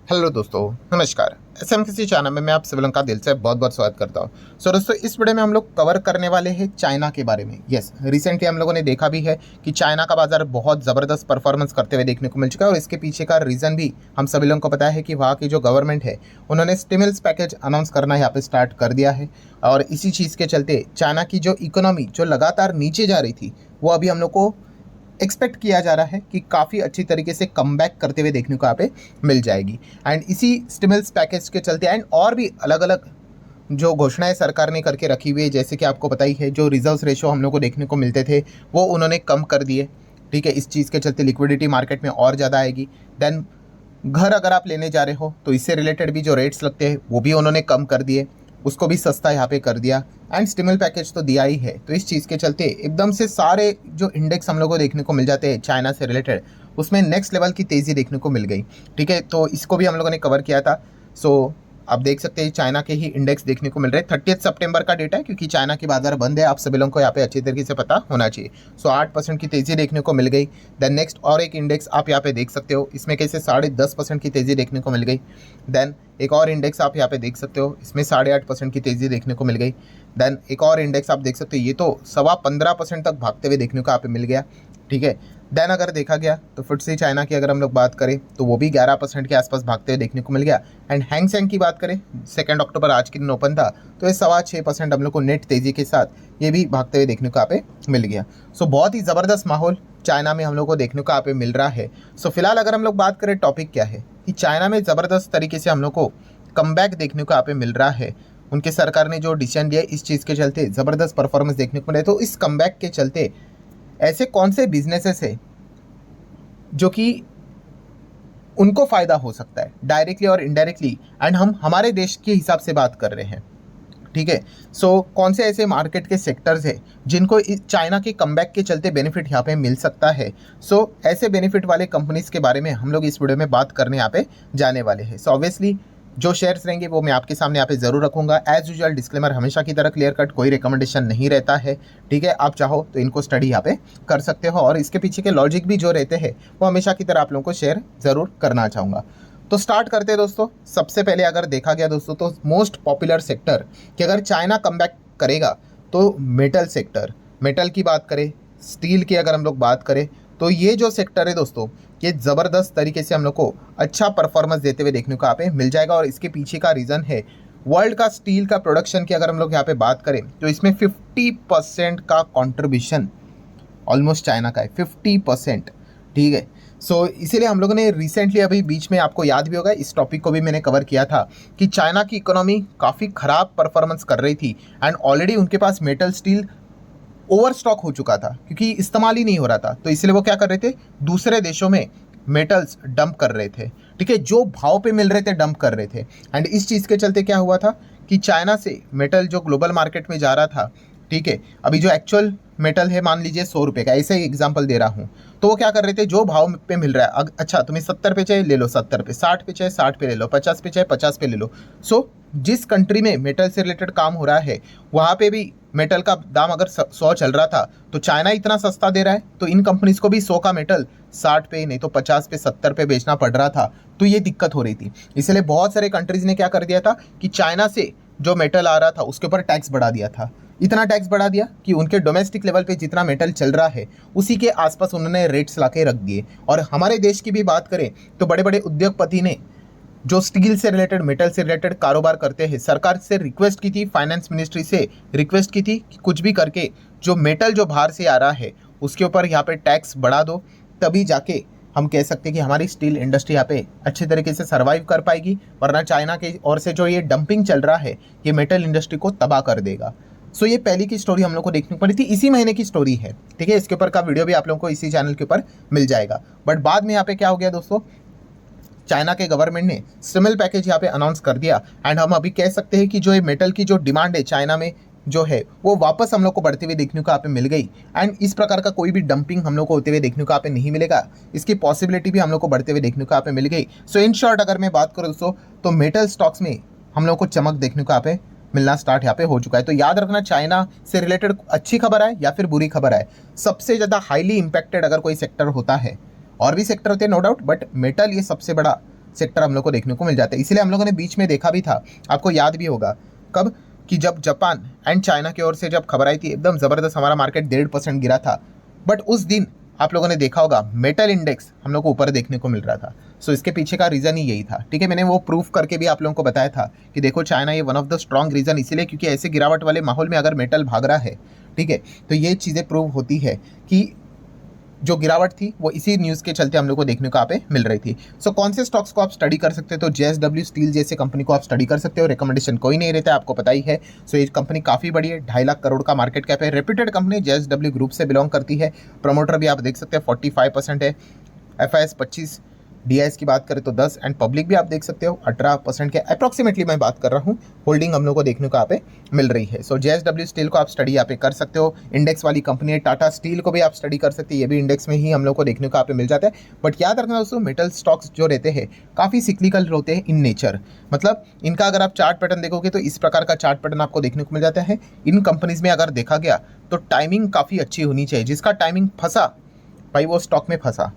Hello दोस्तों, नमस्कार। एसएमसीसी channel में मैं आप सभी लोगों का दिल से बहुत बहुत स्वागत करता हूं। दोस्तों, इस वीडियो में हम लोग कवर करने वाले हैं चाइना के बारे में। यस, रिसेंटली हम लोगों ने देखा भी है कि चाइना का बाजार बहुत ज़बरदस्त परफॉर्मेंस करते हुए देखने को मिल चुका है और इसके पीछे का रीज़न भी हम सभी लोगों को पता है कि वहाँ की जो गवर्नमेंट है उन्होंने स्टिमुलस पैकेज अनाउंस करना यहाँ पे स्टार्ट कर दिया है। और इसी चीज़ के चलते चाइना की जो इकोनॉमी जो लगातार नीचे जा रही थी वो अभी हम लोग को एक्सपेक्ट किया जा रहा है कि काफ़ी अच्छी तरीके से कमबैक करते हुए देखने को यहाँ पे मिल जाएगी। एंड इसी स्टिमुलस पैकेज के चलते एंड और भी अलग अलग जो घोषणाएं सरकार ने करके रखी हुई है, जैसे कि आपको पता ही है जो रिजर्व्स रेशो हम लोग को देखने को मिलते थे वो उन्होंने कम कर दिए। ठीक है, इस चीज़ के चलते लिक्विडिटी मार्केट में और ज़्यादा आएगी। देन घर अगर आप लेने जा रहे हो तो इससे रिलेटेड भी जो रेट्स लगते हैं वो भी उन्होंने कम कर दिए, उसको भी सस्ता यहाँ पे कर दिया। एंड स्टिमुलस पैकेज तो दिया ही है, तो इस चीज़ के चलते एकदम से सारे जो इंडेक्स हम लोग को देखने को मिल जाते हैं चाइना से रिलेटेड उसमें नेक्स्ट लेवल की तेज़ी देखने को मिल गई। ठीक है, तो इसको भी हम लोगों ने कवर किया था। सो आप देख सकते हैं चाइना के ही इंडेक्स देखने को मिल रहे हैं। 30 सितंबर का डेटा है क्योंकि चाइना की बाजार बंद है, आप सभी लोगों को यहाँ पे अच्छी तरीके से पता होना चाहिए। सो 8% की तेज़ी देखने को मिल गई। देन नेक्स्ट और एक इंडेक्स आप यहाँ पे देख सकते हो, इसमें कैसे 10.5% की तेज़ी देखने को मिल गई। देन एक और इंडेक्स आप यहाँ पे देख सकते हो, इसमें 8.5% की तेज़ी देखने को मिल गई। देन एक और इंडेक्स आप देख सकते हो, ये तो 15.25% तक भागते हुए देखने को यहाँ पे मिल गया। ठीक है, देन अगर देखा गया तो FTSE चाइना की अगर हम लोग बात करें तो वो भी 11% के आसपास भागते हुए देखने को मिल गया। एंड हैंग सेंग की बात करें, 2 अक्टूबर आज के दिन ओपन था तो ये 6.25% हम लोग को नेट तेज़ी के साथ ये भी भागते हुए देखने को यहाँ पे मिल गया। सो बहुत ही ज़बरदस्त माहौल चाइना में हम लोग को देखने को यहाँ पे मिल रहा है। सो फिलहाल अगर हम लोग बात करें टॉपिक क्या है कि चाइना में ज़बरदस्त तरीके से हम लोग को कमबैक देखने को यहाँ पे मिल रहा है। उनके सरकार ने जो डिसीजन लिया इस चीज़ के चलते ज़बरदस्त परफॉर्मेंस देखने को मिले। तो इस कमबैक के चलते ऐसे कौन से बिजनेसेस है जो कि उनको फ़ायदा हो सकता है डायरेक्टली और इनडायरेक्टली, एंड हम हमारे देश के हिसाब से बात कर रहे हैं। ठीक है, सो कौन से ऐसे मार्केट के सेक्टर्स है जिनको इस चाइना के कमबैक के चलते बेनिफिट यहाँ पे मिल सकता है। सो ऐसे बेनिफिट वाले कंपनीज के बारे में हम लोग इस वीडियो में बात करने यहाँ पे जाने वाले हैं। सो ऑब्वियसली जो शेयर्स रहेंगे वो मैं आपके सामने यहाँ पे ज़रूर रखूंगा। एज यूजुअल डिस्क्लेमर हमेशा की तरह क्लियर कट, कोई रिकमेंडेशन नहीं रहता है। ठीक है, आप चाहो तो इनको स्टडी यहाँ पे कर सकते हो और इसके पीछे के लॉजिक भी जो रहते हैं वो हमेशा की तरह आप लोगों को शेयर ज़रूर करना चाहूँगा। तो स्टार्ट करते हैं दोस्तों। सबसे पहले अगर देखा गया दोस्तों तो मोस्ट पॉपुलर सेक्टर कि अगर चाइना कमबैक करेगा तो मेटल सेक्टर, मेटल की बात करें, स्टील की अगर हम लोग बात करें तो ये जो सेक्टर है दोस्तों ये ज़बरदस्त तरीके से हम लोग को अच्छा परफॉर्मेंस देते हुए देखने को यहाँ पे मिल जाएगा। और इसके पीछे का रीज़न है वर्ल्ड का स्टील का प्रोडक्शन की अगर हम लोग यहाँ पे बात करें तो इसमें 50% का कंट्रीब्यूशन ऑलमोस्ट चाइना का है, 50%। ठीक है, सो इसीलिए हम लोगों ने रिसेंटली अभी बीच में, आपको याद भी होगा इस टॉपिक को भी मैंने कवर किया था कि चाइना की इकोनॉमी काफ़ी ख़राब परफॉर्मेंस कर रही थी एंड ऑलरेडी उनके पास मेटल स्टील ओवर स्टॉक हो चुका था क्योंकि इस्तेमाल ही नहीं हो रहा था। तो इसलिए वो क्या कर रहे थे, दूसरे देशों में मेटल्स डंप कर रहे थे। ठीक है, जो भाव पे मिल रहे थे डंप कर रहे थे। एंड इस चीज़ के चलते क्या हुआ था कि चाइना से मेटल जो ग्लोबल मार्केट में जा रहा था, ठीक है, अभी जो एक्चुअल मेटल है मान लीजिए 100 रुपये का, ऐसे ही एग्जांपल दे रहा हूँ, तो वो क्या कर रहे थे, जो भाव पे मिल रहा है, अच्छा तुम्हें 70 पे चाहिए ले लो 70 पे, 60 पे चाहिए 60 पे ले लो, 50 पे चाहिए 50 पे ले लो। सो जिस कंट्री में मेटल से रिलेटेड काम हो रहा है वहाँ पे भी मेटल का दाम अगर 100 चल रहा था तो चाइना इतना सस्ता दे रहा है तो इन कंपनीज को भी 100 का मेटल 60 पे नहीं तो 50 पे 70 पे बेचना पड़ रहा था। तो ये दिक्कत हो रही थी, इसलिए बहुत सारे कंट्रीज ने क्या कर दिया था कि चाइना से जो मेटल आ रहा था उसके ऊपर टैक्स बढ़ा दिया था। इतना टैक्स बढ़ा दिया कि उनके डोमेस्टिक लेवल पे जितना मेटल चल रहा है उसी के आसपास उन्होंने रेट्स ला के रख दिए। और हमारे देश की भी बात करें तो बड़े बड़े उद्योगपति ने जो स्टील से रिलेटेड, मेटल से रिलेटेड कारोबार करते हैं, सरकार से रिक्वेस्ट की थी, फाइनेंस मिनिस्ट्री से रिक्वेस्ट की थी कि कुछ भी करके जो मेटल जो बाहर से आ रहा है उसके ऊपर यहाँ पे टैक्स बढ़ा दो, तभी जाके हम कह सकते हैं कि हमारी स्टील इंडस्ट्री यहाँ पे अच्छे तरीके से सर्वाइव कर पाएगी, वरना चाइना के ओर से जो ये डंपिंग चल रहा है ये मेटल इंडस्ट्री को तबाह कर देगा। सो ये पहली की स्टोरी हम लोग को देखने को पड़ी थी, इसी महीने की स्टोरी है। ठीक है, इसके ऊपर का वीडियो भी आप लोगों को इसी चैनल के ऊपर मिल जाएगा। बट बाद में यहाँ पे क्या हो गया दोस्तों, चाइना के गवर्नमेंट ने स्टिमुलस पैकेज यहाँ पे अनाउंस कर दिया एंड हम अभी कह सकते हैं कि जो ये मेटल की जो डिमांड है चाइना में जो है वो वापस हम लोग को बढ़ते हुए देखने को यहाँ पे मिल गई। एंड इस प्रकार का कोई भी डंपिंग हम लोग को होते हुए देखने को यहाँ पे नहीं मिलेगा, इसकी पॉसिबिलिटी भी हम लोग को बढ़ते हुए देखने को यहाँ पे मिल गई। सो इन शॉर्ट अगर मैं बात करूँ दोस्तों तो मेटल स्टॉक्स में हम लोग को चमक देखने को यहाँ पे मिलना स्टार्ट यहाँ पे हो चुका है। तो याद रखना, चाइना से रिलेटेड अच्छी खबर आए या फिर बुरी खबर आए, सबसे ज़्यादा हाईली इंपैक्टेड अगर कोई सेक्टर होता है, और भी सेक्टर होते हैं नो डाउट, बट मेटल ये सबसे बड़ा सेक्टर हम लोग को देखने को मिल जाता है। इसीलिए हम लोगों ने बीच में देखा भी था, आपको याद भी होगा कब, कि जब जापान एंड चाइना की ओर से जब खबर आई थी एकदम ज़बरदस्त हमारा मार्केट 1.5% गिरा था, बट उस दिन आप लोगों ने देखा होगा मेटल इंडेक्स हम लोग को ऊपर देखने को मिल रहा था। सो इसके पीछे का रीज़न ही यही था, ठीक है। मैंने वो प्रूफ करके भी आप लोगों को बताया था कि देखो चाइना ये one of the strong reason, इसीलिए क्योंकि ऐसे गिरावट वाले माहौल में अगर मेटल भाग रहा है, ठीक है, तो ये चीज़ें प्रूव होती है कि जो गिरावट थी वो इसी न्यूज़ के चलते हम लोग को देखने को यहाँ पे मिल रही थी। सो कौन से स्टॉक्स को आप स्टडी कर सकते हो, तो JSW स्टील जैसे कंपनी को आप स्टडी कर सकते हो, रिकमेंडेशन कोई नहीं रहता है, आपको पता ही है। सो ये कंपनी काफ़ी बड़ी है, 2.5 लाख करोड़ का मार्केट कैप है, रेप्यूटेड कंपनी JSW ग्रुप से बिलोंग करती है। प्रमोटर भी आप देख सकते हैं 45% है, FIS 25, DIS की बात करें तो 10 एंड पब्लिक भी आप देख सकते हो 18% के अप्रॉक्सीमेटली मैं बात कर रहा हूँ, होल्डिंग हम लोग को देखने को यहाँ पे मिल रही है। सो JSW स्टील को आप स्टडी यहाँ पे कर सकते हो, इंडेक्स वाली कंपनी है। टाटा स्टील को भी आप स्टडी कर सकते हैं, ये भी इंडेक्स में ही हम लोग को देखने को यहाँ पे मिल जाता है। बट याद रखना दोस्तों, मेटल स्टॉक्स जो रहते हैं काफ़ी सिक्लिकल होते हैं इन नेचर, मतलब इनका अगर आप चार्ट पैटर्न देखोगे तो इस प्रकार का चार्ट पैटर्न आपको देखने को मिल जाता है। इन कंपनीज में अगर देखा गया तो टाइमिंग काफ़ी अच्छी होनी चाहिए, जिसका टाइमिंग फंसा भाई वो स्टॉक में फंसा,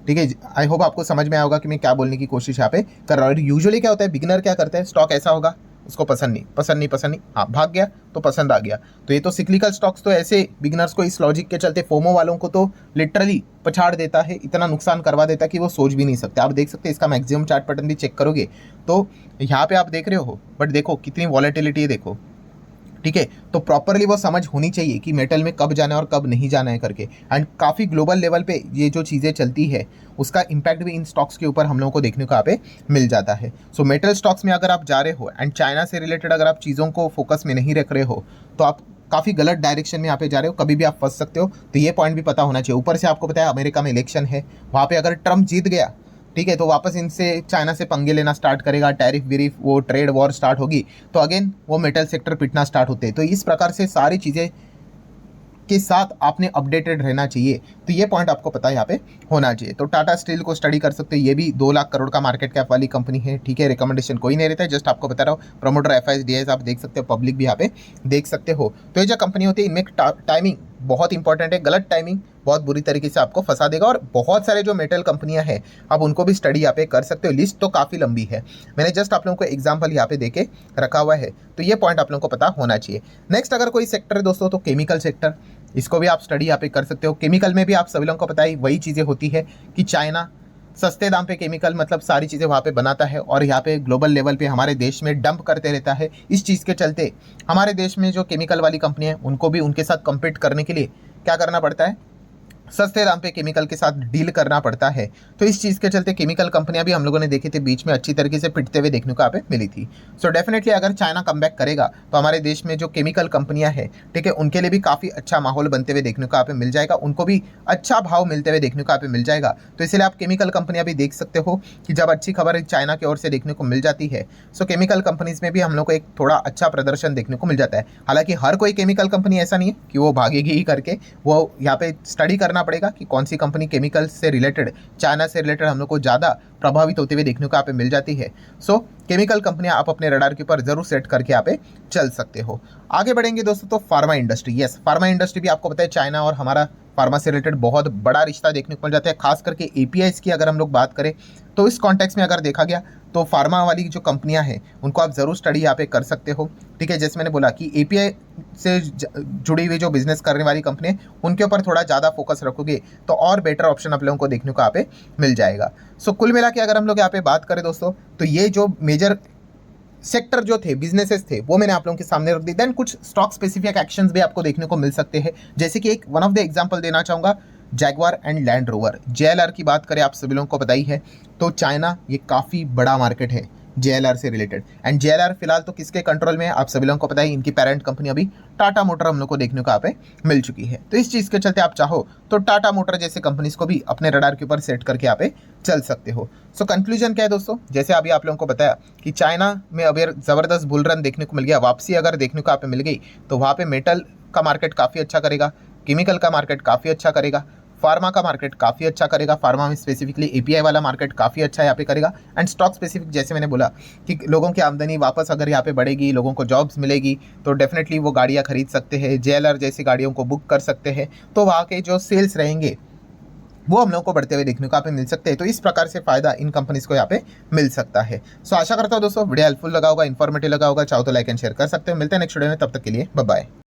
ठीक है। आई होप आपको समझ में आया होगा कि मैं क्या बोलने की कोशिश यहाँ पे कर रहा हूँ। यूजुअली क्या होता है, बिगिनर क्या करता है, स्टॉक ऐसा होगा उसको पसंद नहीं, हाँ भाग गया तो पसंद आ गया। तो ये तो सिक्लिकल स्टॉक्स तो ऐसे बिगिनर्स को इस लॉजिक के चलते, फोमो वालों को तो लिटरली पछाड़ देता है, इतना नुकसान करवा देता है कि वो सोच भी नहीं सकते। आप देख सकते हैं इसका मैक्सिमम चार्ट पैटर्न भी चेक करोगे तो यहाँ पे आप देख रहे हो, बट देखो कितनी वॉलेटिलिटी है देखो, ठीक है। तो प्रॉपरली वो समझ होनी चाहिए कि मेटल में कब जाना है और कब नहीं जाना है करके। एंड काफ़ी ग्लोबल लेवल पे ये जो चीज़ें चलती है उसका इम्पैक्ट भी इन स्टॉक्स के ऊपर हम लोगों को देखने को यहाँ पे मिल जाता है। सो मेटल स्टॉक्स में अगर आप जा रहे हो एंड चाइना से रिलेटेड अगर आप चीज़ों को फोकस में नहीं रख रहे हो तो आप काफ़ी गलत डायरेक्शन में यहाँ पे जा रहे हो, कभी भी आप फंस सकते हो। तो ये पॉइंट भी पता होना चाहिए। ऊपर से आपको पता है अमेरिका में इलेक्शन है, वहाँ पे अगर ट्रम्प जीत गया, ठीक है, तो वापस इनसे चाइना से पंगे लेना स्टार्ट करेगा, टैरिफ विरिफ वो ट्रेड वॉर स्टार्ट होगी, तो अगेन वो मेटल सेक्टर पिटना स्टार्ट होते हैं। तो इस प्रकार से सारी चीज़ें के साथ आपने अपडेटेड रहना चाहिए। तो ये पॉइंट आपको पता है यहाँ पे होना चाहिए। तो टाटा स्टील को स्टडी कर सकते हो, ये भी 2 लाख करोड़ का मार्केट कैप वाली कंपनी है, ठीक है। रिकमेंडेशन कोई नहीं रहता है, जस्ट आपको बता रहा हूँ। प्रमोटर FIS DIS आप देख सकते हो, पब्लिक भी यहाँ पे देख सकते हो। तो ये जो कंपनी होती है इनमें टाइमिंग बहुत इंपॉर्टेंट है, गलत टाइमिंग बहुत बुरी तरीके से आपको फंसा देगा। और बहुत सारे जो मेटल कंपनियां हैं आप उनको भी स्टडी यहाँ पे कर सकते हो, लिस्ट तो काफ़ी लंबी है, मैंने जस्ट आप लोगों को एग्जांपल यहाँ पे देके रखा हुआ है। तो ये पॉइंट आप लोगों को पता होना चाहिए। नेक्स्ट अगर कोई सेक्टर है दोस्तों तो केमिकल सेक्टर, इसको भी आप स्टडी यहाँ पे कर सकते हो। केमिकल में भी आप सभी लोगों को पता है वही चीज़ें होती है कि चाइना सस्ते दाम पे केमिकल मतलब सारी चीज़ें वहाँ पे बनाता है और यहाँ पे ग्लोबल लेवल पे हमारे देश में डंप करते रहता है। इस चीज़ के चलते हमारे देश में जो केमिकल वाली कंपनी है उनको भी उनके साथ कम्पीट करने के लिए क्या करना पड़ता है, सस्ते दाम पे केमिकल के साथ डील करना पड़ता है। तो इस चीज़ के चलते केमिकल कंपनियां भी हम लोगों ने देखी थी बीच में अच्छी तरीके से पिटते हुए देखने को यहाँ पे मिली थी। सो डेफिनेटली अगर चाइना कमबैक करेगा तो हमारे देश में जो केमिकल कंपनियां हैं, ठीक है, उनके लिए भी काफ़ी अच्छा माहौल बनते हुए देखने को यहाँ पे मिल जाएगा, उनको भी अच्छा भाव मिलते हुए देखने को यहाँ पे मिल जाएगा। तो इसलिए आप केमिकल कंपनियां भी देख सकते हो कि जब अच्छी खबर चाइना की ओर से देखने को मिल जाती है, सो केमिकल कंपनीज में भी हम लोग को एक थोड़ा अच्छा प्रदर्शन देखने को मिल जाता है। हालांकि हर कोई केमिकल कंपनी ऐसा नहीं है कि वो भागेगी ही करके, वो यहाँ पे स्टडी करना पड़ेगा कि कौन सी कंपनी केमिकल से रिलेटेड, चाइना से रिलेटेड हम लोग को ज़्यादा प्रभावित होते हुए देखने को यहाँ पे मिल जाती है। सो केमिकल कंपनियां आप अपने रडार के ऊपर जरूर सेट करके यहाँ पे चल सकते हो। आगे बढ़ेंगे दोस्तों तो pharma industry, yes pharma industry भी आपको पता है चाइना और हमारा फार्मा से रिलेटेड बहुत बड़ा रिश्ता देखने को मिल जाता है। खास करके APIs की अगर हम लोग बात करें तो इस कॉन्टेक्स्ट में अगर देखा गया तो फार्मा वाली जो कंपनियां हैं उनको आप ज़रूर स्टडी यहाँ पे कर सकते हो, ठीक है। जैसे मैंने बोला कि API से जुड़ी हुई जो बिजनेस करने वाली कंपनी है उनके ऊपर थोड़ा ज़्यादा फोकस रखोगे तो और बेटर ऑप्शन आप लोगों को देखने को यहाँ पे मिल जाएगा। सो कुल मिला के अगर हम लोग यहाँ पे बात करें दोस्तों तो ये जो मेजर सेक्टर जो थे, बिजनेसेस थे, वो मैंने आप लोगों के सामने रख दी। देन कुछ स्टॉक स्पेसिफिक एक्शंस भी आपको देखने को मिल सकते हैं, जैसे कि एक वन ऑफ द एग्जांपल देना चाहूँगा Jaguar and land rover. JLR की बात करें आप सभी लोगों को पता ही है, तो चाइना ये काफ़ी बड़ा मार्केट है JLR से रिलेटेड। एंड JLR फिलहाल तो किसके कंट्रोल में है आप सभी लोगों को पता है, इनकी पेरेंट कंपनी अभी टाटा मोटर हम लोग को देखने को यहाँ पे मिल चुकी है। तो इस चीज़ के चलते आप चाहो तो टाटा मोटर जैसे कंपनीज को भी अपने रडार के ऊपर सेट करके यहाँ पे चल सकते हो। सो कंक्लूजन क्या है दोस्तों, जैसे अभी आप लोगों को बताया कि चाइना में अभी ज़बरदस्त बुल रन देखने को मिल गया, वापसी अगर देखने को यहाँ पे मिल गई तो वहाँ पे मेटल का मार्केट काफ़ी अच्छा करेगा, केमिकल का मार्केट काफ़ी अच्छा करेगा, फार्मा का मार्केट काफ़ी अच्छा करेगा, फार्मा में स्पेसिफिकली API वाला मार्केट काफ़ी अच्छा यहाँ पे करेगा। एंड स्टॉक स्पेसिफिक जैसे मैंने बोला कि लोगों की आमदनी वापस अगर यहाँ पे बढ़ेगी, लोगों को जॉब्स मिलेगी तो डेफिनेटली वो गाड़ियाँ खरीद सकते हैं, JLR जैसी गाड़ियों को बुक कर सकते हैं। तो वहाँ के जो सेल्स रहेंगे वो हम लोग को बढ़ते हुए देखने को यहाँ पे मिल सकते हैं। तो इस प्रकार से फायदा इन कंपनीज को यहाँ पे मिल सकता है। सो आशा करता हूँ दोस्तों वीडियो हेल्पफुल लगा होगा, इन्फॉर्मेटिव लगा होगा। चाहो तो लाइक एंड शेयर कर सकते हो। मिलते हैं नेक्स्ट वीडियो में, तब तक के लिए बाय बाय।